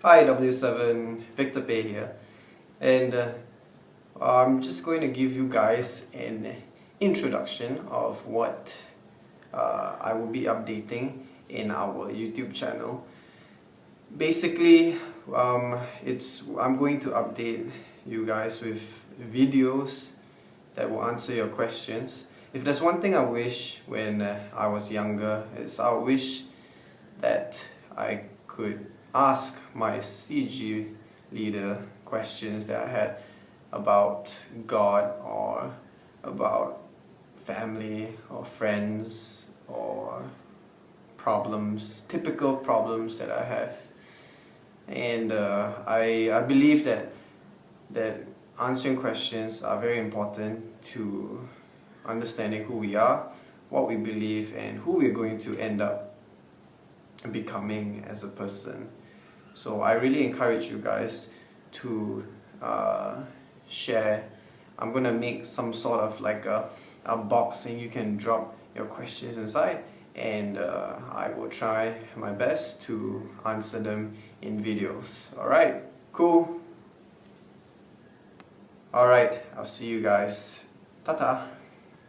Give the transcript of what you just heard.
Hi, W7, Victor Pei here, and I'm just going to give you guys an introduction of what I will be updating in our YouTube channel. Basically, I'm going to update you guys with videos that will answer your questions. If there's one thing I wish when I was younger, is I wish that I could ask my CG leader questions that I had about God or about family or friends or problems, typical problems that I have. And I believe that answering questions are very important to understanding who we are, what we believe, and who we're going to end up becoming as a person. So I really encourage you guys to share. I'm gonna make some sort of like a box and you can drop your questions inside, and I will try my best to answer them in videos. Alright, cool. Alright, I'll see you guys. Ta-ta.